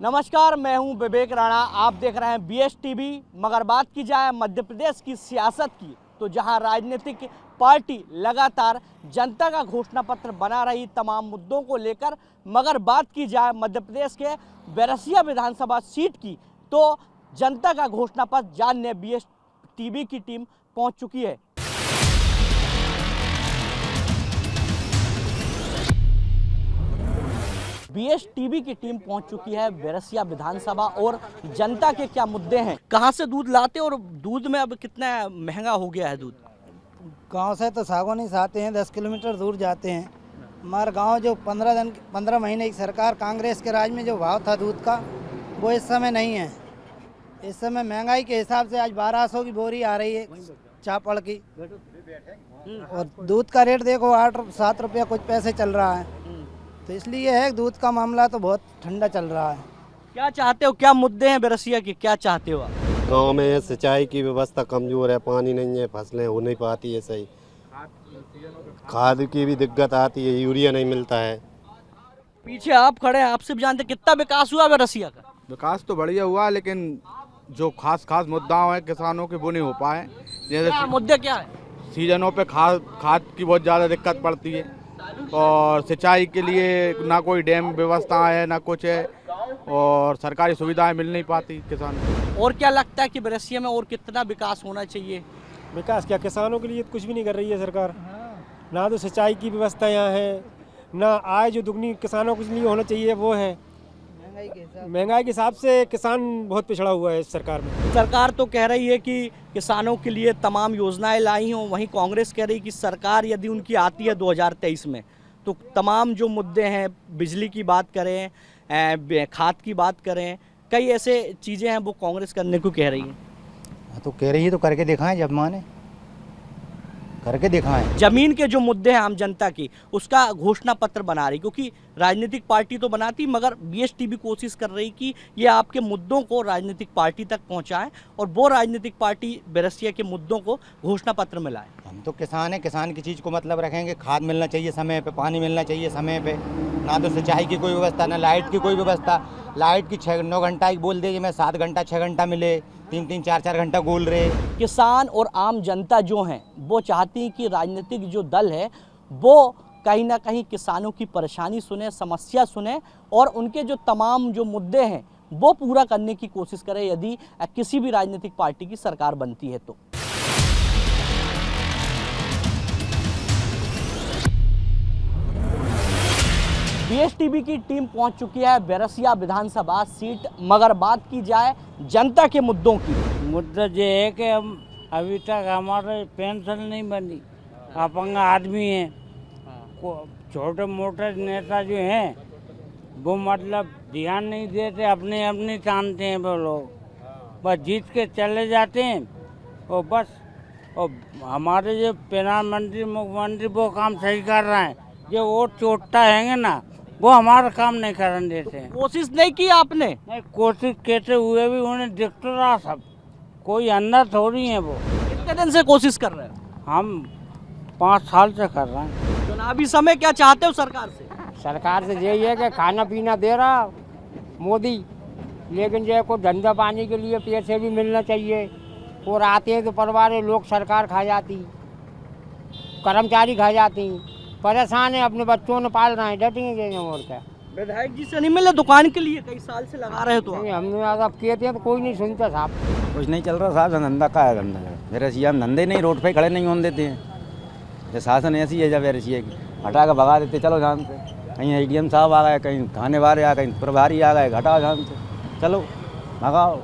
नमस्कार, मैं हूं विवेक राणा। आप देख रहे हैं BS TV। मगर बात की जाए मध्य प्रदेश की सियासत की, तो जहां राजनीतिक पार्टी लगातार जनता का घोषणा पत्र बना रही तमाम मुद्दों को लेकर, मगर बात की जाए मध्य प्रदेश के बैरसिया विधानसभा सीट की, तो जनता का घोषणा पत्र जानने BS TV की टीम पहुंच चुकी है। BS TV की टीम पहुंच चुकी है बैरसिया विधानसभा। और जनता के क्या मुद्दे हैं, कहां से दूध लाते और दूध में अब कितना महंगा हो गया है दूध? गांव से तो सागवानी से आते हैं, 10 किलोमीटर दूर जाते हैं। हमारा गांव जो 15 महीने की सरकार कांग्रेस के राज में जो भाव था दूध का, वो इस समय नहीं है। इस समय महंगाई के हिसाब से आज 1200 की बोरी आ रही है चापड़ की, और दूध का रेट देखो 8-7 रुपया कुछ पैसे चल रहा है। तो इसलिए है दूध का मामला तो बहुत ठंडा चल रहा है। क्या चाहते हो, क्या मुद्दे हैं बैरसिया के, क्या चाहते हो आप? गांव में सिंचाई की व्यवस्था कमजोर है, पानी नहीं है, फसलें हो नहीं पाती है सही, खाद की भी दिक्कत आती है, यूरिया नहीं मिलता है। पीछे आप खड़े हैं, आपसे भी जानते कितना विकास हुआ बैरसिया का? विकास तो बढ़िया हुआ, लेकिन जो खास मुद्दा है किसानों के वो नहीं हो पाए। जैसे मुद्दे क्या है? सीजनों पे खाद की बहुत ज़्यादा दिक्कत पड़ती है, और सिंचाई के लिए ना कोई डैम व्यवस्था है ना कुछ है, और सरकारी सुविधाएं मिल नहीं पाती किसानों को। और क्या लगता है कि बैरसिया में और कितना विकास होना चाहिए? विकास क्या, किसानों के लिए कुछ भी नहीं कर रही है सरकार। ना तो सिंचाई की व्यवस्था यहाँ है, ना आय जो दुगनी किसानों के लिए होना चाहिए वो है। महंगाई के हिसाब से किसान बहुत पिछड़ा हुआ है इस सरकार में। सरकार तो कह रही है कि किसानों के लिए तमाम योजनाएं लाई हों, वहीं कांग्रेस कह रही है कि सरकार यदि उनकी आती है 2023 में, तो तमाम जो मुद्दे हैं, बिजली की बात करें, खाद की बात करें, कई ऐसे चीज़ें हैं वो कांग्रेस करने को कह रही है। तो कह रही है तो करके दिखाएं, जब माने करके दिखाएं। जमीन के जो मुद्दे हैं आम जनता की, उसका घोषणा पत्र बना रही, क्योंकि राजनीतिक पार्टी तो बनाती, मगर BS TV कोशिश कर रही कि ये आपके मुद्दों को राजनीतिक पार्टी तक पहुंचाएं और वो राजनीतिक पार्टी बैरसिया के मुद्दों को घोषणा पत्र में लाए। हम तो किसान हैं, किसान की चीज़ को मतलब रखेंगे। खाद मिलना चाहिए समय पे, पानी मिलना चाहिए समय पे। ना तो सिंचाई की कोई व्यवस्था, ना लाइट की कोई व्यवस्था। लाइट की 9 घंटा की बोल दे, मैं 7 घंटा 6 घंटा मिले, 3-3 4-4 घंटा गोल रहे। किसान और आम जनता जो हैं वो चाहती है कि राजनीतिक जो दल है वो कहीं ना कहीं किसानों की परेशानी सुने, समस्या सुने, और उनके जो तमाम जो मुद्दे हैं वो पूरा करने की कोशिश करे यदि किसी भी राजनीतिक पार्टी की सरकार बनती है तो। BS TV की टीम पहुंच चुकी है बैरसिया विधानसभा सीट। मगर बात की जाए जनता के मुद्दों की, मुद्दा ये है कि हम अभी तक हमारे पेंशन नहीं बनी, अपंग आदमी हैं। छोटे मोटे नेता जो हैं वो मतलब ध्यान नहीं देते, अपने अपने जानते हैं वो लोग, बस जीत के चले जाते हैं और बस। और हमारे जो प्रधानमंत्री मुख्यमंत्री वो काम सही कर रहे हैं, जो वोट चोटता हैंगे ना वो हमारा काम नहीं करने देते हैं। कोशिश नहीं की आपने? नहीं, कोशिश कहते हुए भी उन्हें दिखता रहा सब, कोई अंदर थोड़ी है वो। कितने दिन से कोशिश कर रहे हो? हम 5 साल से कर रहे हैं। चुनावी समय क्या चाहते हो सरकार से? सरकार से यही है कि खाना पीना दे रहा मोदी, लेकिन जो है कोई धंधा पानी के लिए पैसे भी मिलना चाहिए। और आते हैं तो परिवार लोग सरकार खा जाती, कर्मचारी खा जाती, परेशान है, अपने बच्चों ने पाल रहे हैं, डटेंगे और क्या। विधायक जी से नहीं मिले दुकान के लिए? कई साल से लगा रहे हो तो नहीं, हमने अब कहते हैं तो कोई नहीं सुनता साहब। कुछ नहीं चल रहा साहब, धंधा का है, धंधा बैरसिया में धंधे नहीं, रोड पे खड़े नहीं होने देते हैं। ये शासन ऐसी है जब बैरसिया की, हटा कर भगा देते, चलो जान से। कहीं ADM साहब आ गए, कहीं थाने वाले आ गए, कहीं प्रभारी आ गए, घटाओ जान से, चलो भगाओ,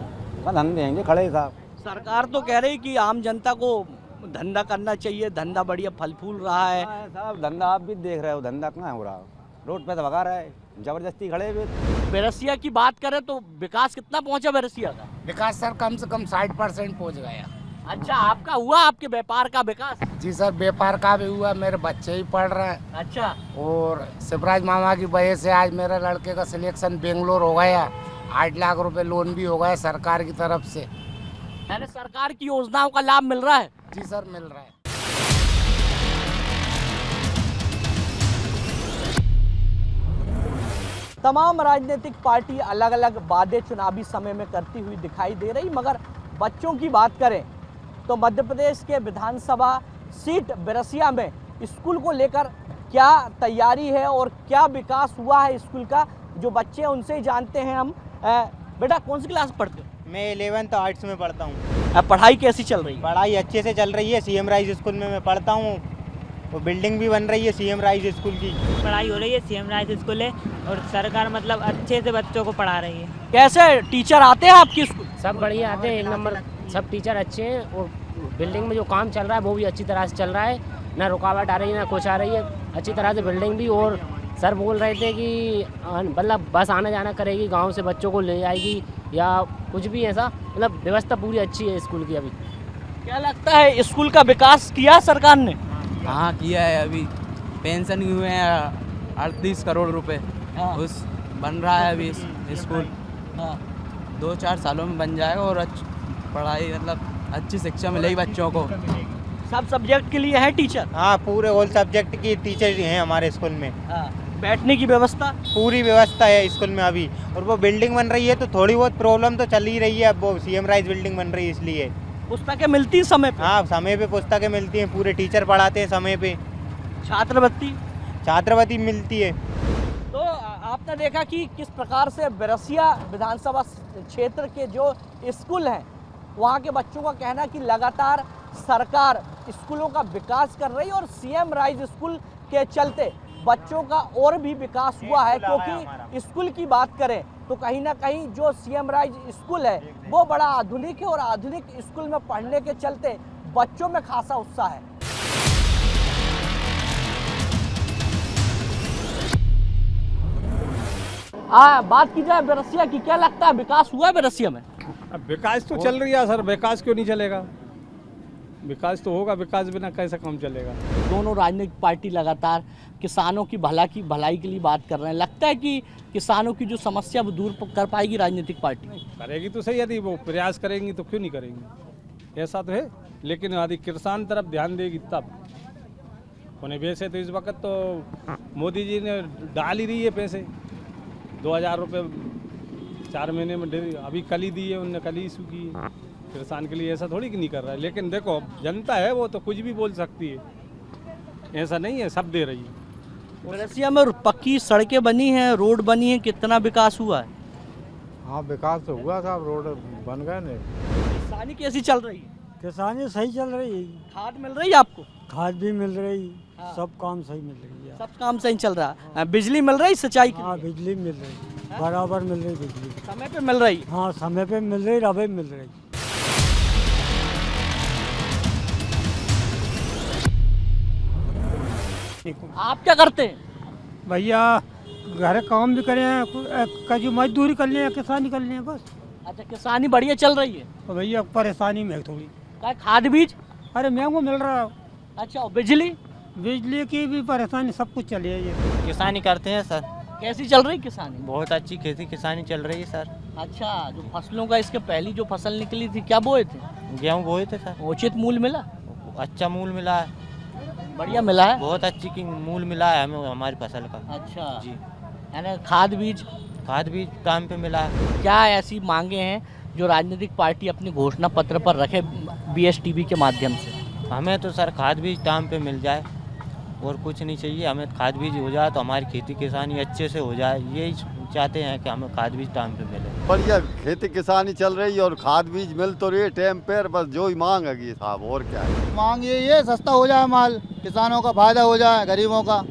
धंधे हैं खड़े साहब। सरकार तो कह रही कि आम जनता को धंधा करना चाहिए, धंधा बढ़िया फल फूल रहा है। साहब धंधा आप भी देख रहे हो, धंधा कहाँ हो रहा, रोड पे तो भगा रहा है, जबरदस्ती खड़े हुए। बैरसिया की बात करें तो विकास कितना पहुंचा बैरसिया का? विकास सर कम से कम 60% पहुँच गया। अच्छा, आपका हुआ, आपके व्यापार का विकास? जी सर, व्यापार का भी हुआ, मेरे बच्चे ही पढ़ रहे हैं। अच्छा। और शिवराज मामा की वजह से आज मेरे लड़के का सिलेक्शन बेंगलोर हो गया, 8 लाख रुपए लोन भी हो गया सरकार की तरफ से। यानी सरकार की योजनाओं का लाभ मिल रहा है? जी सर, मिल रहा है। तमाम राजनीतिक पार्टी अलग अलग वादे चुनावी समय में करती हुई दिखाई दे रही, मगर बच्चों की बात करें तो मध्य प्रदेश के विधानसभा सीट बिरसिया में स्कूल को लेकर क्या तैयारी है और क्या विकास हुआ है स्कूल का, जो बच्चे हैं उनसे ही जानते हैं हम। बेटा कौन सी क्लास पढ़ते हो? मैं 11th आर्ट्स में पढ़ता हूँ। पढ़ाई कैसी चल रही है? पढ़ाई अच्छे से चल रही है। सीएम राइज स्कूल में मैं पढ़ता हूँ, वो बिल्डिंग भी बन रही है सीएम राइज स्कूल की। पढ़ाई हो रही है, सीएम राइज स्कूल है और सरकार मतलब अच्छे से बच्चों को पढ़ा रही है। कैसे टीचर आते हैं आपकी स्कूल? सब बढ़िया आते हैं, एक नंबर सब टीचर अच्छे हैं और बिल्डिंग में जो काम चल रहा है वो भी अच्छी तरह से चल रहा है, ना रुकावट आ रही है ना कुछ आ रही है, अच्छी तरह से बिल्डिंग भी। और सर बोल रहे थे कि मतलब बस आना जाना करेगी, गांव से बच्चों को ले जाएगी या कुछ भी ऐसा, मतलब व्यवस्था पूरी अच्छी है स्कूल की। अभी क्या लगता है स्कूल का विकास किया सरकार ने? हाँ किया है, अभी पेंशन हुए हैं 38 करोड़ रुपए। उस बन रहा है अभी स्कूल। 2-4 सालों में बन जाएगा और पढ़ाई मतलब अच्छी शिक्षा मिलेगी बच्चों को। सब सब्जेक्ट के लिए है टीचर? हाँ, पूरे ऑल सब्जेक्ट की टीचर हैं हमारे स्कूल में। बैठने की व्यवस्था? पूरी व्यवस्था है स्कूल में अभी। और वो बिल्डिंग बन रही है तो थोड़ी बहुत प्रॉब्लम तो चल ही रही है, अब वो सीएम राइज बिल्डिंग बन रही है इसलिए। पुस्तकें मिलती समय पे? हाँ, समय पे पुस्तकें मिलती हैं, पूरे टीचर पढ़ाते हैं समय पे। छात्रवृत्ति मिलती है। तो आपने देखा कि किस प्रकार से बिरसिया विधानसभा क्षेत्र के जो स्कूल हैं वहाँ के बच्चों का कहना कि लगातार सरकार स्कूलों का विकास कर रही है और सीएम राइज स्कूल के चलते बच्चों का और भी विकास हुआ है। क्योंकि स्कूल की बात करें तो कहीं ना कहीं जो सीएम राइज स्कूल है वो बड़ा आधुनिक है और आधुनिक स्कूल में पढ़ने के चलते बच्चों में खासा उत्साह है। बात की जाए बिरसिया की, क्या लगता है विकास हुआ है बिरसिया में? विकास तो चल रही है सर, विकास क्यों नहीं चलेगा? विकास तो होगा, विकास बिना कैसे काम चलेगा? दोनों राजनीतिक पार्टी लगातार किसानों की भलाई के लिए बात कर रहे हैं। लगता है कि किसानों की जो समस्या वो दूर कर पाएगी राजनीतिक पार्टी? करेगी तो सही, यदि वो प्रयास करेंगी तो क्यों नहीं करेंगी, ऐसा तो है। लेकिन यदि किसान तरफ ध्यान देगी तब उन्हें। वैसे तो इस वक्त तो मोदी जी ने डाल ही दी है पैसे, 2000 रुपये 4 महीने में अभी कल ही दी है उनने, कल ही इशू की है। किसान के लिए ऐसा थोड़ी कि नहीं कर रहा है, लेकिन देखो जनता है वो तो कुछ भी बोल सकती है, ऐसा नहीं है, सब दे रही है। बिरसिया में पक्की सड़कें बनी हैं, रोड बनी है, कितना विकास हुआ है? हाँ, विकास तो हुआ साहब, रोड बन गए ने। किसानी कैसी चल रही है? किसानी सही चल रही है, खाद मिल रही है आपको? खाद भी मिल रही, सब काम सही मिल रही है। सब काम सही चल रहा है। बिजली मिल रही सिंचाई की? हाँ, बिजली मिल रही, बराबर मिल रही बिजली। समय पे मिल रही? हाँ, समय पे मिल रही, रबे मिल रही। आप क्या करते हैं? भैया घर काम भी करें, कभी मजदूरी कर लें, किसानी कर लें बस। अच्छा, किसानी बढ़िया चल रही है? तो भैया परेशानी में थोड़ी। खाद बीज? अरे महंगो मिल रहा है। अच्छा, और बिजली? बिजली की भी परेशानी, सब कुछ चले है। ये किसानी करते हैं सर। कैसी चल रही किसानी? बहुत अच्छी खेती किसानी चल रही है सर। अच्छा, जो फसलों का इसके पहली जो फसल निकली थी क्या बोए थे? गेहूँ बोए थे सर। उचित मूल्य मिला? अच्छा मूल्य मिला है, बढ़िया मिला है, बहुत अच्छी की मूल्य मिला है हमें हमारी फसल का। अच्छा जी। यानी खाद बीज टाइम पे मिला है। क्या ऐसी मांगे हैं जो राजनीतिक पार्टी अपने घोषणा पत्र पर रखे बीएसटीवी के माध्यम से? हमें तो सर खाद बीज टाइम पे मिल जाए और कुछ नहीं चाहिए, हमें खाद बीज हो जाए तो हमारी खेती किसानी अच्छे से हो जाए, यही चाहते हैं कि हमें खाद बीज टाइम पे मिले। बढ़िया खेती किसानी चल रही है और खाद बीज मिल तो रही है टाइम पर, बस जो ही मांग है साहब, और क्या है। मांग यही है, सस्ता हो जाए माल, किसानों का फायदा हो जाए, गरीबों का।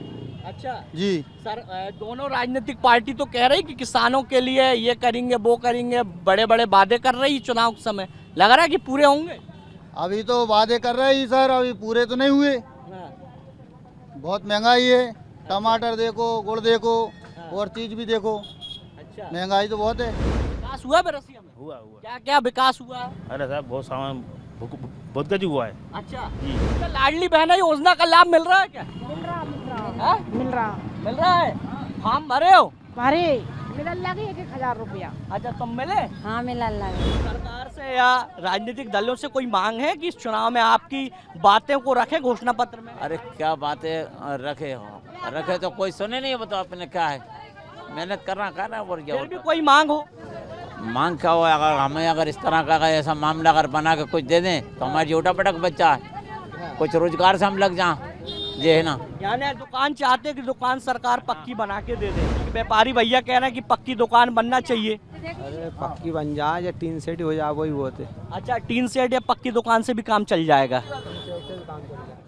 अच्छा जी सर, दोनों राजनीतिक पार्टी तो कह रही कि किसानों के लिए ये करेंगे वो करेंगे, बड़े बड़े वादे कर रही चुनाव के समय, लग रहा है कि पूरे होंगे? अभी तो वादे कर रहे ही सर, अभी पूरे तो नहीं हुए। बहुत महंगाई है, टमाटर देखो, गुड़ देखो, और चीज भी देखो। अच्छा, महंगाई तो बहुत है। विकास हुआ बिरसिया में? हुआ क्या क्या विकास हुआ? अरे साहब बहुत सामान बहुत गजब हुआ है। अच्छा तो लाडली बहना योजना का लाभ मिल रहा है क्या? मिल रहा है। फॉर्म भरे हो? भरे, मिलने लगे 1000 रुपया। अच्छा, तुम मिले? हाँ, मिलने लगे। सरकार से या राजनीतिक दलों से कोई मांग है कि इस चुनाव में आपकी बातें को रखे घोषणा पत्र में? अरे क्या बातें रखे हो, रखे तो कोई सुने नहीं, बताओ अपने क्या है, मेहनत करना और क्या फिर भी कोई मांग हो? मांग क्या हो, अगर इस तरह का ऐसा मामला अगर बना के कुछ दे दें तो हमारी छोटा पटक बच्चा है, कुछ रोजगार से हम लग जाए, ये है ना। यानी दुकान चाहते कि दुकान सरकार पक्की बना के दे दे। व्यापारी भैया कह रहे हैं कि पक्की दुकान बनना चाहिए। अरे पक्की बन जाए या टीन सेट हो जाए वही बहुत है। अच्छा, टीन सेट या पक्की दुकान से भी काम चल जाएगा।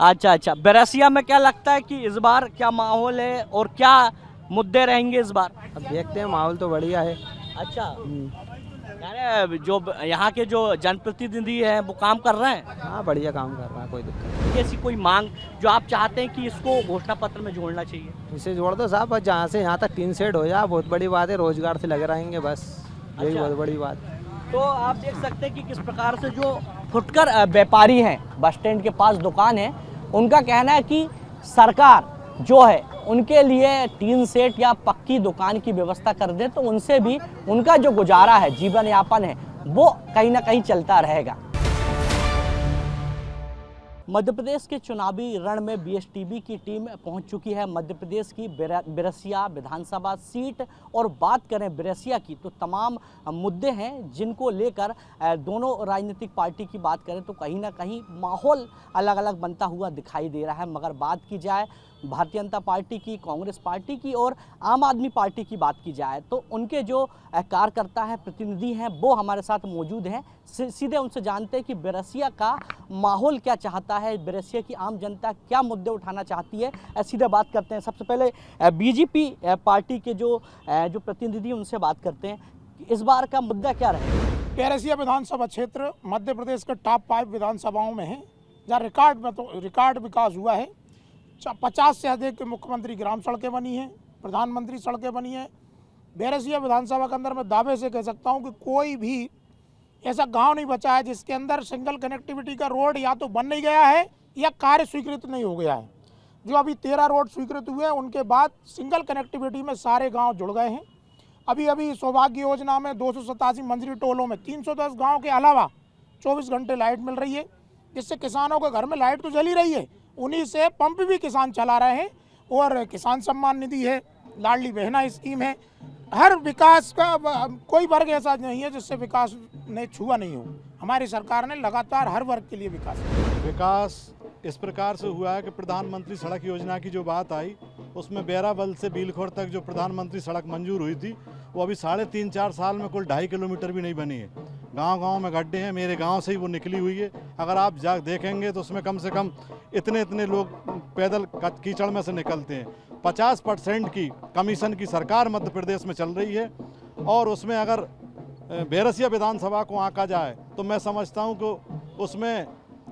अच्छा, बैरसिया में क्या लगता है कि इस बार क्या माहौल है और क्या मुद्दे रहेंगे इस बार? अब देखते हैं, माहौल तो बढ़िया है। अच्छा, यानी जो यहाँ के जो जनप्रतिनिधि हैं वो काम कर रहे हैं? हाँ, बढ़िया काम कर रहा है, कोई दिक्कत नहीं। ऐसी कोई मांग जो आप चाहते हैं कि इसको घोषणा पत्र में जोड़ना चाहिए? इसे जोड़ दो साहब, बस जहाँ से यहाँ तक टीन सेट हो जाए बहुत बड़ी बात है, रोजगार से लगे रहेंगे बस, यही अच्छा। बहुत बड़ी बात। तो आप देख सकते हैं कि किस प्रकार से जो फुटकर व्यापारी हैं, बस स्टैंड के पास दुकान है, उनका कहना है कि सरकार जो है उनके लिए टीन सेट या पक्की दुकान की व्यवस्था कर दे तो उनसे भी उनका जो गुजारा है, जीवन यापन है, वो कहीं ना कहीं चलता रहेगा। मध्य प्रदेश के चुनावी रण में बीएसटीबी की टीम पहुंच चुकी है मध्य प्रदेश की बैरसिया विधानसभा सीट। और बात करें बैरसिया की तो तमाम मुद्दे हैं जिनको लेकर दोनों राजनीतिक पार्टी की बात करें तो कहीं ना कहीं माहौल अलग अलग बनता हुआ दिखाई दे रहा है। मगर बात की जाए भारतीय जनता पार्टी की, कांग्रेस पार्टी की और आम आदमी पार्टी की बात की जाए तो उनके जो कार्यकर्ता हैं, प्रतिनिधि हैं, वो हमारे साथ मौजूद हैं। सीधे उनसे जानते हैं कि बैरसिया का माहौल क्या चाहता है, बैरसिया की आम जनता क्या मुद्दे उठाना चाहती है, सीधे बात करते हैं। सबसे पहले बीजेपी पार्टी के जो प्रतिनिधि उनसे बात करते हैं कि इस बार का मुद्दा क्या रहेगा। बैरसिया विधानसभा क्षेत्र मध्य प्रदेश के टॉप 5 विधानसभाओं में है, जहाँ रिकॉर्ड विकास हुआ है। 50 से अधिक मुख्यमंत्री ग्राम सड़कें बनी हैं, प्रधानमंत्री सड़कें बनी हैं। बैरसिया विधानसभा के अंदर मैं दावे से कह सकता हूं कि कोई भी ऐसा गांव नहीं बचा है जिसके अंदर सिंगल कनेक्टिविटी का रोड या तो बन नहीं गया है या कार्य स्वीकृत नहीं हो गया है। जो अभी 13 रोड स्वीकृत हुए हैं उनके बाद सिंगल कनेक्टिविटी में सारे गाँव जुड़ गए हैं। अभी सौभाग्य योजना में 287 मंजरी टोलों में 310 गाँव के अलावा 24 घंटे लाइट मिल रही है, जिससे किसानों के घर में लाइट तो जल ही रही है, उन्हीं से पंप भी किसान चला रहे हैं। और किसान सम्मान निधि है, लाडली बहना स्कीम है। हर विकास का कोई वर्ग ऐसा नहीं है जिससे विकास ने छुआ नहीं हो। हमारी सरकार ने लगातार हर वर्ग के लिए विकास इस प्रकार से हुआ है कि प्रधानमंत्री सड़क योजना की जो बात आई उसमें बैराबल से बीलखोर तक जो प्रधानमंत्री सड़क मंजूर हुई थी वो अभी 3.5-4 साल में कुल 2.5 किलोमीटर भी नहीं बनी है। गांव-गांव में गड्ढे हैं, मेरे गांव से ही वो निकली हुई है। अगर आप जा देखेंगे तो उसमें कम से कम इतने लोग पैदल कीचड़ में से निकलते हैं। 50% की कमीशन की सरकार मध्य प्रदेश में चल रही है और उसमें अगर बैरसिया विधानसभा को आंका जाए तो मैं समझता हूं कि उसमें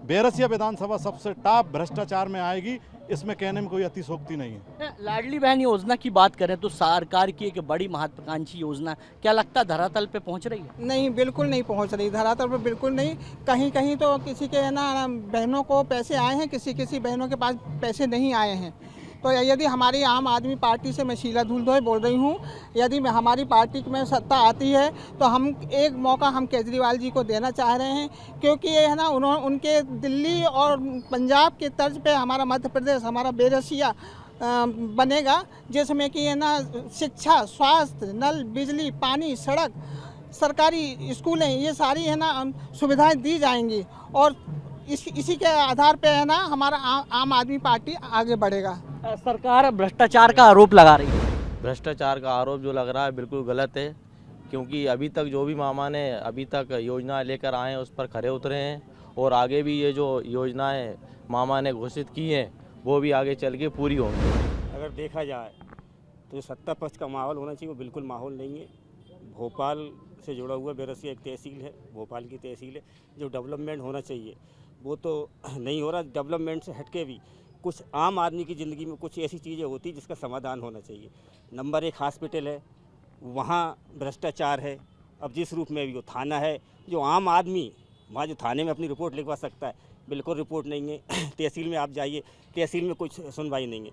बैरसिया विधानसभा सबसे टॉप भ्रष्टाचार में आएगी। इसमें कहने में कोई अतिशोक्ति नहीं है। लाडली बहन योजना की बात करें तो सरकार की एक बड़ी महत्वाकांक्षी योजना, क्या लगता है धरातल पे पहुंच रही है? नहीं, बिल्कुल नहीं पहुंच रही, धरातल पे बिल्कुल नहीं। कहीं कहीं तो किसी के ना बहनों को पैसे आए हैं, किसी बहनों के पास पैसे नहीं आए हैं। तो यदि हमारी आम आदमी पार्टी से, मैं शीला धूलधोए बोल रही हूँ, यदि हमारी पार्टी में सत्ता आती है तो हम एक मौका हम केजरीवाल जी को देना चाह रहे हैं, क्योंकि ये है ना उनके दिल्ली और पंजाब के तर्ज पे हमारा मध्य प्रदेश, हमारा बैरसिया बनेगा, जिसमें कि है ना शिक्षा, स्वास्थ्य, नल, बिजली, पानी, सड़क, सरकारी स्कूलें, ये सारी है ना सुविधाएं दी जाएंगी और इसी के आधार पे है ना हमारा आम आदमी पार्टी आगे बढ़ेगा। सरकार भ्रष्टाचार का आरोप लगा रही है। भ्रष्टाचार का आरोप जो लग रहा है बिल्कुल गलत है, क्योंकि अभी तक जो भी मामा ने अभी तक योजना लेकर आए हैं उस पर खरे उतरे हैं और आगे भी ये जो योजनाएं मामा ने घोषित की हैं वो भी आगे चल के पूरी होंगी। अगर देखा जाए तो सत्ता पक्ष का माहौल होना चाहिए, वो बिल्कुल माहौल नहीं है। भोपाल से जुड़ा हुआ बैरसिया एक तहसील है, भोपाल की तहसील है। जो डेवलपमेंट होना चाहिए वो तो नहीं हो रहा। डेवलपमेंट से हटके भी कुछ आम आदमी की ज़िंदगी में कुछ ऐसी चीज़ें होती जिसका समाधान होना चाहिए। नंबर 1 हॉस्पिटल है, वहाँ भ्रष्टाचार है। अब जिस रूप में भी वो थाना है, जो आम आदमी वहाँ जो थाने में अपनी रिपोर्ट लिखवा सकता है, बिल्कुल रिपोर्ट नहीं है। तहसील में आप जाइए, तहसील में कुछ सुनवाई नहीं है।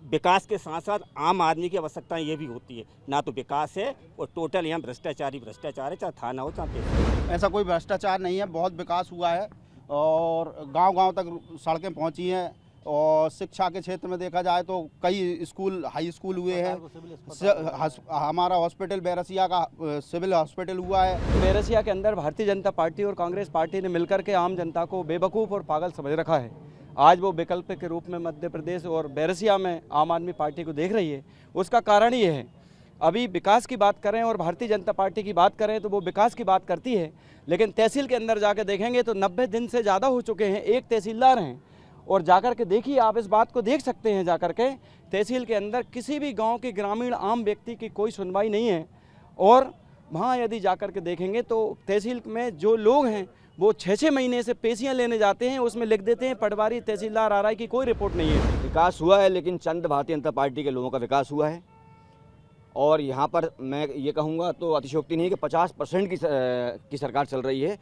विकास के साथ साथ आम आदमी की आवश्यकताएं ये भी होती है, ना तो विकास है और टोटल यहाँ भ्रष्टाचार ही भ्रष्टाचार है, चाहे थाना हो चाहे तहसील। ऐसा कोई भ्रष्टाचार नहीं है, बहुत विकास हुआ है और गांव-गांव तक सड़कें पहुंची हैं, और शिक्षा के क्षेत्र में देखा जाए तो कई स्कूल, हाई स्कूल हुए हैं। हमारा हॉस्पिटल बैरसिया का सिविल हॉस्पिटल हुआ है। बैरसिया के अंदर भारतीय जनता पार्टी और कांग्रेस पार्टी ने मिलकर के आम जनता को बेवकूफ़ और पागल समझ रखा है। आज वो विकल्प के रूप में मध्य प्रदेश और बैरसिया में आम आदमी पार्टी को देख रही है। उसका कारण ये है, अभी विकास की बात करें और भारतीय जनता पार्टी की बात करें तो वो विकास की बात करती है, लेकिन तहसील के अंदर जाकर देखेंगे तो 90 दिन से ज़्यादा हो चुके हैं, एक तहसीलदार हैं। और जाकर के देखिए, आप इस बात को देख सकते हैं जाकर के, तहसील के अंदर किसी भी गांव के ग्रामीण आम व्यक्ति की कोई सुनवाई नहीं है। और वहाँ यदि जाकर के देखेंगे तो तहसील में जो लोग हैं वो 6-6 महीने से पेशियाँ लेने जाते हैं, उसमें लिख देते हैं पटवारी तहसीलदार आ रहा है कि कोई रिपोर्ट नहीं है। विकास हुआ है, लेकिन चंद भारतीय जनता पार्टी के लोगों का विकास हुआ है। और यहाँ पर मैं ये कहूँगा तो अतिशयोक्ति नहीं कि 50% की सरकार चल रही है।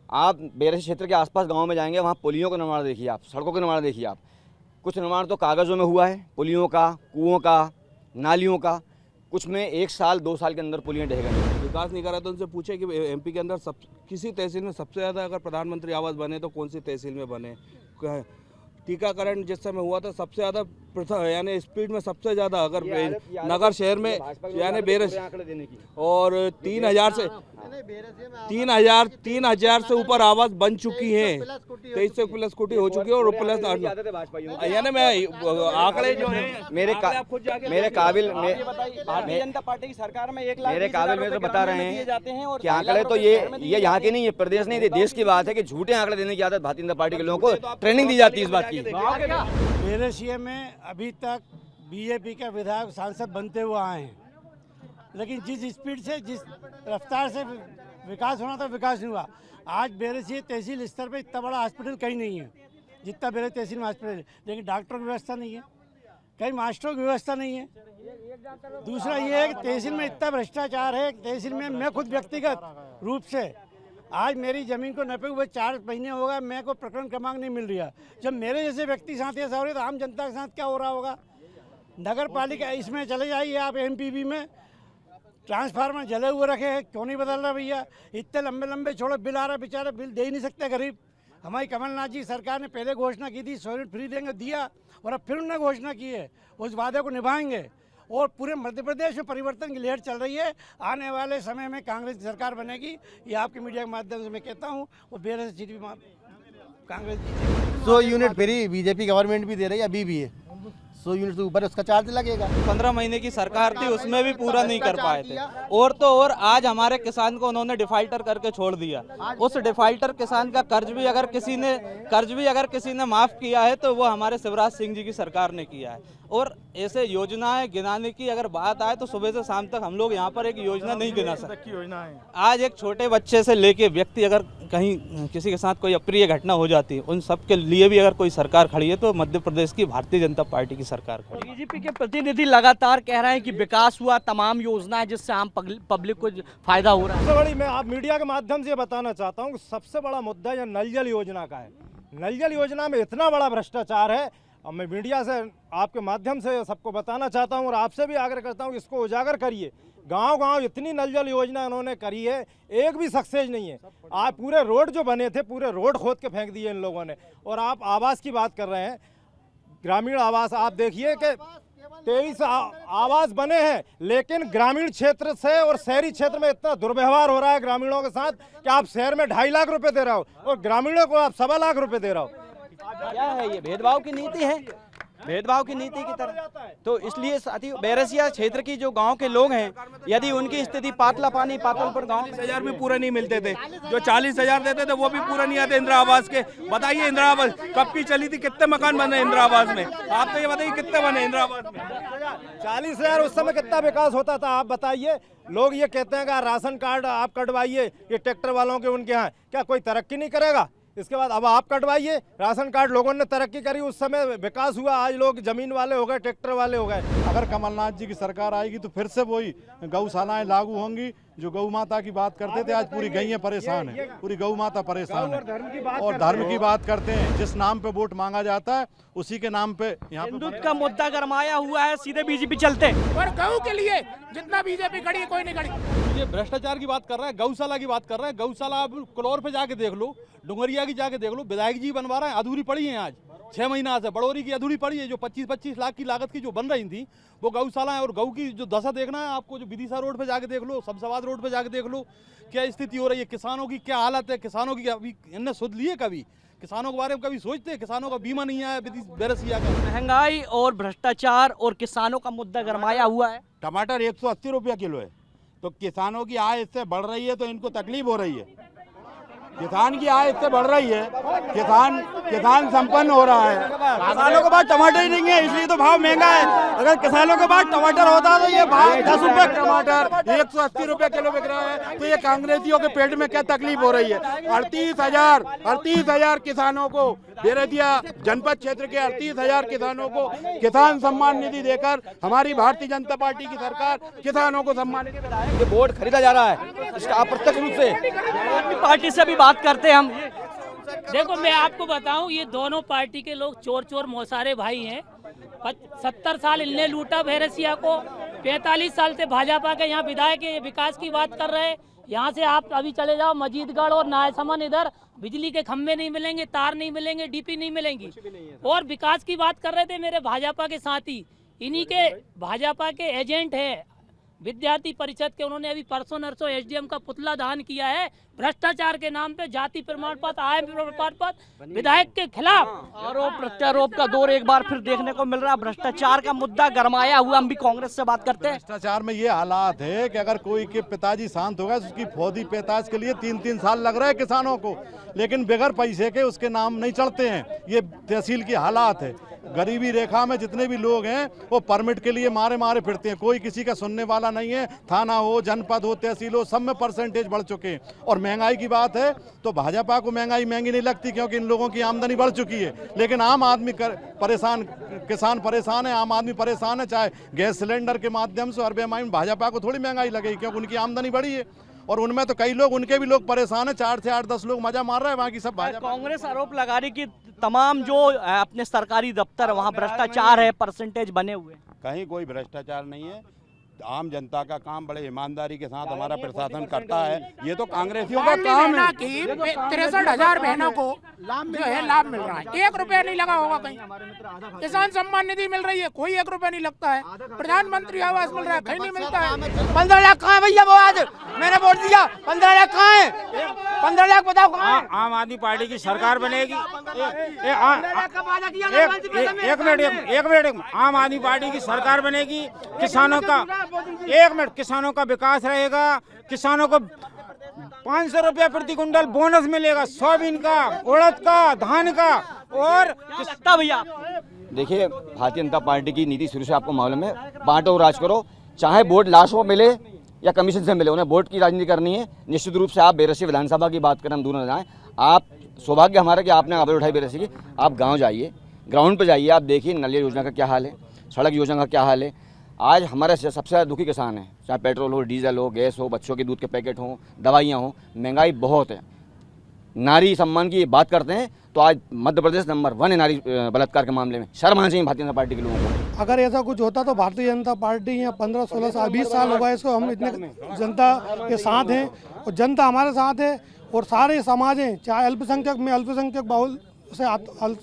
आप बैरसिया क्षेत्र के आसपास गांव में जाएंगे, वहाँ पुलियों का निर्माण देखिए आप, सड़कों का निर्माण देखिए आप। कुछ निर्माण तो कागज़ों में हुआ है, पुलियों का, कुओं का, नालियों का, कुछ में 1 साल 2 साल के अंदर पुलियाँ ढह गई। विकास नहीं करा तो उनसे पूछे कि एमपी के अंदर किसी तहसील में सबसे ज़्यादा अगर प्रधानमंत्री आवास बने तो कौन सी तहसील में बने। टीकाकरण जिस समय हुआ था सबसे ज़्यादा यानी स्पीड में सबसे ज़्यादा अगर नगर शहर में यानी बैरसिया और 3,000 से ऊपर आवास बन चुकी हैं, 23 प्लस कोटी हो चुकी है। और प्लस यानी मैं आंकड़े जो है मेरे काबिल भारतीय जनता पार्टी की सरकार में 1 लाख मेरे काबिल में तो बता रहे हैं जाते हैं। और कि आंकड़े तो ये यहाँ के नहीं है, प्रदेश नहीं, देश की बात है कि झूठे आंकड़े देने की आदत भारतीय जनता पार्टी के लोगों को ट्रेनिंग दी जाती है इस बात की। बैरसिया में अभी तक बीजेपी का विधायक सांसद बनते हुए आए हैं, लेकिन जिस स्पीड से, जिस रफ्तार से विकास होना था विकास नहीं हुआ। आज बैरसिया तहसील स्तर पर इतना बड़ा हॉस्पिटल कहीं नहीं है जितना बैरसिया तहसील में हॉस्पिटल है, लेकिन डॉक्टरों की व्यवस्था नहीं है, कहीं मास्टरों की व्यवस्था नहीं है। दूसरा ये है कि तहसील में इतना भ्रष्टाचार है, तहसील में मैं खुद व्यक्तिगत रूप से आज मेरी ज़मीन को नपे हुए 4 महीने हो गए, मेरे को प्रकरण क्रमांक नहीं मिल रहा। जब मेरे जैसे व्यक्ति साथ ऐसा हो रही है तो आम जनता के साथ क्या हो रहा होगा। नगर पालिका इसमें चले जाइए आप, एमपीबी में ट्रांसफार्मर जले हुए रखे हैं, क्यों नहीं बदल रहा भैया। इतने लंबे लंबे छोड़ो, बिल आ रहा, बेचारे बिल दे ही नहीं सकते गरीब। हमारी कमलनाथ जी सरकार ने पहले घोषणा की थी 100 यूनिट फ्री देंगे, दिया, और अब फिर उन्होंने घोषणा की है, उस वादे को निभाएंगे। और पूरे मध्य प्रदेश में परिवर्तन की लहर चल रही है। आने वाले समय में कांग्रेस की सरकार बनेगी, ये आपके मीडिया के माध्यम से मैं कहता हूँ। वो Berasia Congress 100 unit free BJP government भी दे रही है, अभी भी है। 100 यूनिट से ऊपर उसका चार्ज लगेगा। 15 महीने की सरकार थी, उसमें भी पूरा नहीं कर पाए थे। और तो और आज हमारे किसान को उन्होंने डिफाल्टर करके छोड़ दिया। उस डिफाल्टर किसान का कर्ज भी अगर किसी ने माफ किया है तो वो हमारे शिवराज सिंह जी की सरकार ने किया है। और ऐसे योजनाएं गिनाने की अगर बात आए तो सुबह से शाम तक हम लोग यहाँ पर एक योजना नहीं गिना सकते। आज एक छोटे बच्चे से लेके व्यक्ति अगर कहीं किसी के साथ कोई अप्रिय घटना हो जाती है, उन सब के लिए भी अगर कोई सरकार खड़ी है तो मध्य प्रदेश की भारतीय जनता पार्टी की सरकार खड़ी है। बीजेपी के प्रतिनिधि लगातार कह रहे हैं कि विकास हुआ, तमाम योजनाएं जिससे आम पब्लिक को फायदा हो रहा है। सबसे बड़ी मैं आप मीडिया के माध्यम से बताना चाहता हूँ कि सबसे बड़ा मुद्दा यह नल जल योजना का है। नल जल योजना में इतना बड़ा भ्रष्टाचार है, और मैं मीडिया से आपके माध्यम से सबको बताना चाहता हूँ और आपसे भी आग्रह करता हूँ कि इसको उजागर करिए। गांव-गांव इतनी नल जल योजना उन्होंने करी है, एक भी सक्सेस नहीं है। आज पूरे रोड जो बने थे, पूरे रोड खोद के फेंक दिए इन लोगों ने। और आप आवास की बात कर रहे हैं, ग्रामीण आवास, आप देखिए कि 23 आवास बने हैं, लेकिन ग्रामीण क्षेत्र से और शहरी क्षेत्र में इतना दुर्व्यवहार हो रहा है ग्रामीणों के साथ कि आप शहर में 2.5 लाख रुपए दे रहे हो और ग्रामीणों को आप 1.25 लाख रुपए दे रहे हो। क्या है ये? भेदभाव की नीति है, भेदभाव की नीति की तरह। तो इसलिए साथी बैरसिया क्षेत्र की जो गांव के लोग हैं, यदि उनकी स्थिति पातला पानी पातलपुर गांव 40,000 भी पूरे नहीं मिलते थे, जो 40,000 देते थे वो भी पूरा नहीं आते इंदिरा आवास के। बताइए इंदिरा आवास कब की चली थी, कितने मकान बने इंदिरा आवास में? आप तो ये बताइए कितने बने इंदिरा आवास में? 40,000 उस समय कितना विकास होता था आप बताइए। लोग ये कहते हैं कि राशन कार्ड आप कटवाइए, ये ट्रैक्टर वालों के उनके यहाँ, क्या कोई तरक्की नहीं करेगा? इसके बाद अब आप कटवाइए राशन कार्ड। लोगों ने तरक्की करी, उस समय विकास हुआ, आज लोग जमीन वाले हो गए, ट्रैक्टर वाले हो गए। अगर कमलनाथ जी की सरकार आएगी तो फिर से वही गौशालाएं लागू होंगी। जो गौ माता की बात करते थे, आज पूरी गैया परेशान है, पूरी गौ माता परेशान है। और धर्म की बात करते हैं, जिस नाम पे वोट मांगा जाता है उसी के नाम पे यहाँ हिंदुत्व का मुद्दा गरमाया हुआ है, सीधे बीजेपी चलते हैं। और गौ के लिए जितना बीजेपी खड़ी है कोई नहीं खड़ी। ये भ्रष्टाचार की बात कर रहे हैं, गौशाला की बात कर रहे हैं। गौशाला आप कलौर पे जाके देख लो, डुंगरिया की जाके देख लो, विधायक जी बनवा रहे हैं, अधूरी पड़ी है। आज 6 महीना से बड़ौरी की अधूरी पड़ी है, जो 25-25 लाख की लागत की जो बन रही थी वो गौशाला है। और गऊ की जो दशा देखना है आपको, जो विदिशा रोड पे जाके देख लो, शमशाबाद रोड पे जाके देख लो क्या स्थिति हो रही है, किसानों की क्या हालत है। किसानों की अभी इनने सुध लिए, कभी किसानों के बारे में कभी सोचते हैं? किसानों का बीमा नहीं आया बैरसिया का। महंगाई और भ्रष्टाचार और किसानों का मुद्दा गरमाया हुआ है। टमाटर 180 रुपया किलो है, तो किसानों की आय इससे बढ़ रही है तो इनको तकलीफ हो रही है। किसान की आय इससे बढ़ रही है, किसान संपन्न हो रहा है। किसानों के पास टमाटर ही नहीं है, इसलिए तो भाव महंगा है। अगर किसानों के पास टमाटर होता तो ये भाव 10 रुपए टमाटर 180 रुपए किलो बिक रहा है, तो ये कांग्रेसियों के पेट में क्या तकलीफ हो रही है। 38,000 किसानों को, बैरसिया जनपद क्षेत्र के 38,000 किसानों को किसान सम्मान निधि देकर हमारी भारतीय जनता पार्टी की सरकार किसानों को सम्मानित। ये वोट खरीदा जा रहा है, इसका अप्रत्यक्ष रूप से पार्टी से भी बात करते हैं हम। देखो मैं आपको बताऊं, ये दोनों पार्टी के लोग चोर मौसारे भाई हैं। 70 साल इनने लूटा बैरसिया को, 45 साल से भाजपा के यहाँ विधायक के विकास की बात कर रहे हैं। यहाँ से आप अभी चले जाओ मजीदगढ़ और नायसमन, इधर बिजली के खंभे नहीं मिलेंगे, तार नहीं मिलेंगे, डीपी नहीं मिलेंगी। और विकास की बात कर रहे थे मेरे भाजपा के साथी, इन्हीं के भाजपा के एजेंट है विद्यार्थी परिषद के। उन्होंने अभी परसों नरसों एसडीएम का पुतला दहन किया है भ्रष्टाचार के नाम पे, जाति प्रमाण पत्र, आय प्रमाण पत्र विधायक के खिलाफ। आरोप प्रत्यारोप का दौर एक बार फिर देखने को मिल रहा है। भ्रष्टाचार का मुद्दा गरमाया हुआ। हम भी कांग्रेस से बात करते हैं। भ्रष्टाचार में ये हालात है कि अगर कोई के पिताजी शांत होगा तो उसकी फौजी पेताज के लिए 3-3 साल लग रहे हैं किसानों को, लेकिन बगैर पैसे के उसके नाम नहीं चढ़ते हैं। ये तहसील की हालात है। गरीबी रेखा में जितने भी लोग हैं वो परमिट के लिए मारे फिरते हैं, कोई किसी का सुनने वाला नहीं है। थाना हो, जनपद हो, तहसील हो, सब में परसेंटेज बढ़ चुके हैं। और महंगाई की बात है तो भाजपा को महंगाई महंगी नहीं लगती, क्योंकि इन लोगों की आमदनी बढ़ चुकी है। लेकिन आम आदमी परेशान, किसान परेशान है, आम आदमी परेशान है। चाहे गैस सिलेंडर के माध्यम से और बेमानी भाजपा को थोड़ी महंगाई लगेगी, क्योंकि उनकी आमदनी बढ़ी है। और उनमें तो कई लोग, उनके भी लोग परेशान है। 4 से 8-10 लोग मजा मार रहे हैं, बाकी सब भाजपा। कांग्रेस आरोप लगा रही कि तमाम जो अपने सरकारी दफ्तर वहाँ भ्रष्टाचार है, परसेंटेज बने हुए। कहीं कोई भ्रष्टाचार नहीं है। आम जनता का काम बड़े ईमानदारी के साथ हमारा प्रशासन करता है। ये तो कांग्रेसियों का काम है। 63,000 बहनों को जो है लाभ मिल रहा है, 1 रुपया नहीं लगा होगा कहीं। किसान सम्मान निधि मिल रही है, कोई 1 रुपया नहीं लगता है। प्रधानमंत्री आवास मिल रहा है, कहीं नहीं मिलता है। 15 लाख कहाँ है भैया? वो आज मैंने वोट दिया, 15 लाख कहाँ है? 15 लाख बताओ कहाँ है? आम आदमी पार्टी की सरकार बनेगी। एक मिनट, आम आदमी पार्टी की सरकार बनेगी, किसानों का किसानों का विकास रहेगा। किसानों को 500 रुपया प्रति कुंटल बोनस मिलेगा, सोयाबीन का, उड़द का, धान का। और लगता भैया, देखिए भारतीय जनता पार्टी की नीति शुरू से आपको मालूम है, बांटो और राज करो। चाहे वोट लास्ट में मिले या कमीशन से मिले, उन्हें वोट की राजनीति करनी है। निश्चित रूप से आप बैरसिया विधानसभा की बात करें, हम दूर न जाएं। आप सौभाग्य हमारा कि आपने आवाज़ उठाई बैरसिया की। आप गाँव जाइए, ग्राउंड पर जाइए, आप देखिए नलिया योजना का क्या हाल है, सड़क योजना का क्या हाल है। आज हमारे सबसे ज़्यादा दुखी किसान हैं, चाहे पेट्रोल हो, डीजल हो, गैस हो, बच्चों के दूध के पैकेट हों, दवाइयाँ हों, महंगाई बहुत है। नारी सम्मान की बात करते हैं तो आज मध्य प्रदेश नंबर 1 है नारी बलात्कार के मामले में। शर्म आनी चाहिए भारतीय जनता पार्टी के लोगों को। अगर ऐसा कुछ होता तो भारतीय जनता पार्टी यहाँ 15-16 साल 20 साल होगा इसको, हम इतने जनता के साथ हैं और जनता हमारे साथ है। और सारे समाज हैं, चाहे अल्पसंख्यक, मैं अल्पसंख्यक बहुल से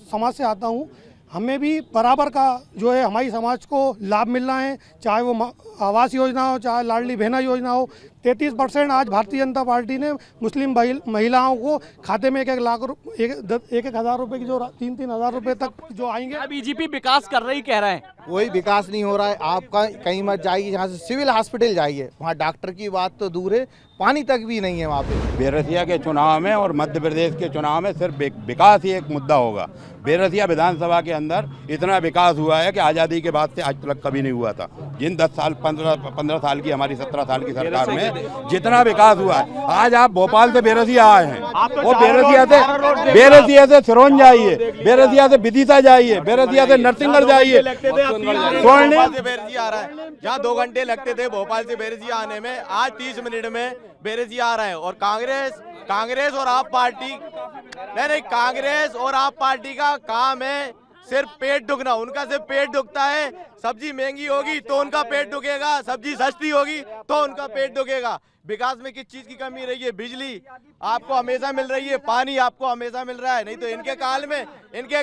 समाज से आता हूँ, हमें भी बराबर का जो है हमारी समाज को लाभ मिल रहा है। चाहे वो आवास योजना हो, चाहे लाडली बहना योजना हो। 33% आज भारतीय जनता पार्टी ने मुस्लिम महिलाओं को खाते में 1-1 लाख 1-1 रुपए की जो 3-3 हज़ार रुपए तक जो आएंगे। बीजेपी विकास कर रही कह रहे हैं, कोई विकास नहीं हो रहा है। आपका कहीं मत जाइए, यहाँ से सिविल हॉस्पिटल जाइए, वहाँ डॉक्टर की बात तो दूर है, पानी तक भी नहीं है वहाँ पे। बैरसिया के चुनाव में और मध्य प्रदेश के चुनाव में सिर्फ विकास ही एक मुद्दा होगा। बैरसिया विधानसभा के अंदर इतना विकास हुआ है कि आज़ादी के बाद से आज तक कभी नहीं हुआ था। जिन 10 साल 15 साल की, हमारी 17 साल की सरकार में जितना विकास हुआ है, आज आप भोपाल से बैरसिया आए हैं, वो बैरसिया से सिरोंज जाइए, बैरसिया से विदिशा जाइए, बैरसिया से नरसिंहगढ़ जाइए, बैरसिया आ रहा है। जहाँ 2 घंटे लगते थे भोपाल से बैरसिया आने में, आज 30 मिनट में बैरसिया आ रहा है। और कांग्रेस और आप पार्टी नहीं, कांग्रेस और आप पार्टी का काम है सिर्फ पेट दुखना। उनका सिर्फ पेट दुखता है। सब्जी महंगी होगी तो उनका पेट दुखेगा, सब्जी सस्ती होगी तो उनका पेट दुखेगा। विकास में किस चीज की कमी रही है? बिजली आपको हमेशा मिल रही है, पानी आपको हमेशा मिल रहा है, नहीं तो इनके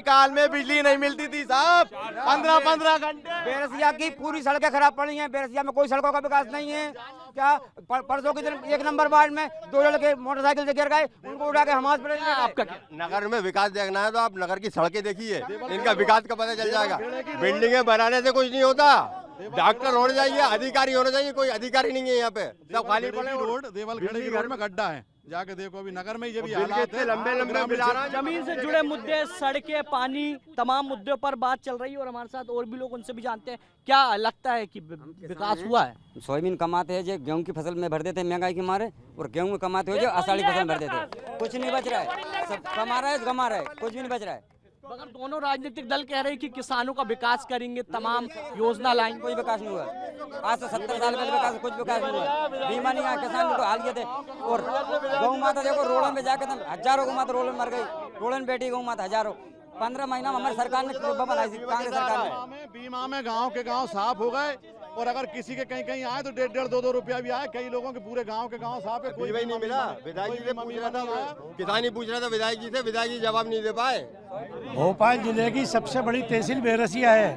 काल में बिजली नहीं मिलती थी साहब, 15-15 घंटे। बेरसिया की पूरी सड़कें खराब पड़ी हैं, बेरसिया में कोई सड़कों का विकास नहीं है। क्या परसों के दिन 1 नंबर वार्ड में 2 लड़के मोटरसाइकिल से गिर गए, उनको उठा के हमास पड़े। आपका नगर में विकास देखना है तो आप नगर की सड़कें देखिए, इनका विकास का पता चल जाएगा। बिल्डिंगें बनाने से कुछ नहीं होता, डॉक्टर होने चाहिए, अधिकारी होने चाहिए, कोई अधिकारी नहीं है यहाँ पे, सब खाली पड़े। रोड देवलखेड़े की रोड में गड्ढा है, जाके देखो अभी नगर में ये भी हालात है। लंबे जमीन से जुड़े मुद्दे, सड़कें, पानी, तमाम मुद्दों पर बात चल रही है और हमारे साथ और भी लोग, उनसे भी जानते हैं क्या लगता है कि विकास हुआ है। सोयाबीन कमाते हैं जो गेहूं की फसल में भर देते हैं महंगाई के मारे, और गेहूं में कमाते हो जो आषाढ़ी फसल में भर देते हैं, कुछ नहीं बच रहा है, सब कमा रहे है, कुछ भी नहीं बच रहा है। मगर दोनों राजनीतिक दल कह रहे हैं कि किसानों का विकास करेंगे, तमाम योजना लाएंगे, कोई विकास नहीं हुआ। आज से 70 साल पहले विकास, कुछ विकास नहीं हुआ। बीमा नहीं आया, किसान को हाल किए थे। और गौ माता देखो रोडों में जाकर हजारों गौ माता रोड में मर गई, रोड में बैठी गौ माता हजारों। 15 महीना में हमारी सरकार ने बनाई थी, कांग्रेस सरकार ने। बीमा में गाँव के गाँव साफ हो गए, और अगर किसी के कहीं आए तो 1.5, 2 रुपया भी आए, कई लोगों के पूरे गांव के गांव साफ है, कोई नहीं मिला। विधायक जी से पूछ रहा था, किसान ही पूछ रहा था विधायक जी से, विधायक जी जवाब नहीं दे पाए। भोपाल जिले की सबसे बड़ी तहसील बेरसिया है,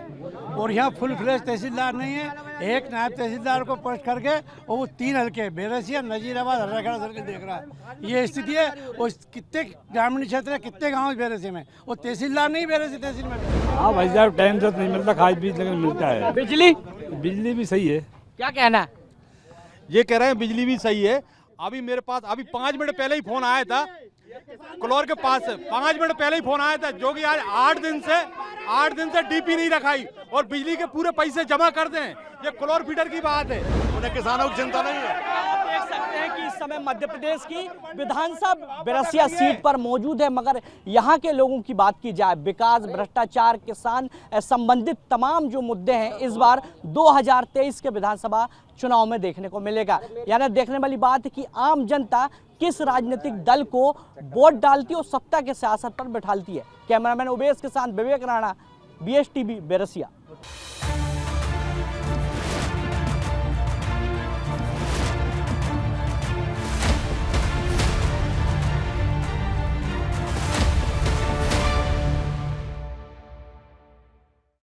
और यहाँ फुल फ्लेज तहसीलदार नहीं है। एक नायब तहसीलदार को पोस्ट करके और वो 3 हल्के बेरसिया, नजीराबाद, हर्राखेड़ा सर्कल देख रहा है। ये स्थिति है। और कितने ग्रामीण क्षेत्र है, कितने गाँव बेरसिया में, और तहसीलदार नहीं बेरसिया तहसील में। हाँ भाई साहब, टाइम से नहीं मिलता, खाद बीज लेकिन मिलता है। बिजली भी सही है। क्या कहना है? ये कह रहे हैं बिजली भी सही है। अभी मेरे पास 5 मिनट पहले ही फोन आया था क्लोर के पास से, 5 मिनट पहले ही फोन आया था, जो कि आज 8 दिन से डीपी नहीं रखाई और बिजली के पूरे पैसे जमा कर दें। ये क्लोर फीडर की बात है, उन्हें किसानों की चिंता नहीं है। आप देख सकते हैं कि इस समय मध्य प्रदेश की विधानसभा बेरसिया सीट पर मौजूद है, मगर यहाँ के लोगों की बात की जाए, विकास, भ्रष्टाचार, किसान संबंधित तमाम जो मुद्दे हैं इस बार 2023 के विधानसभा चुनाव में देखने को मिलेगा। यानी देखने वाली बात है कि आम जनता किस राजनीतिक दल को वोट डालती है और सत्ता के सियासत पर बैठालती है। कैमरामैन उबेश के साथ विवेक राणा, BSTV बेरसिया।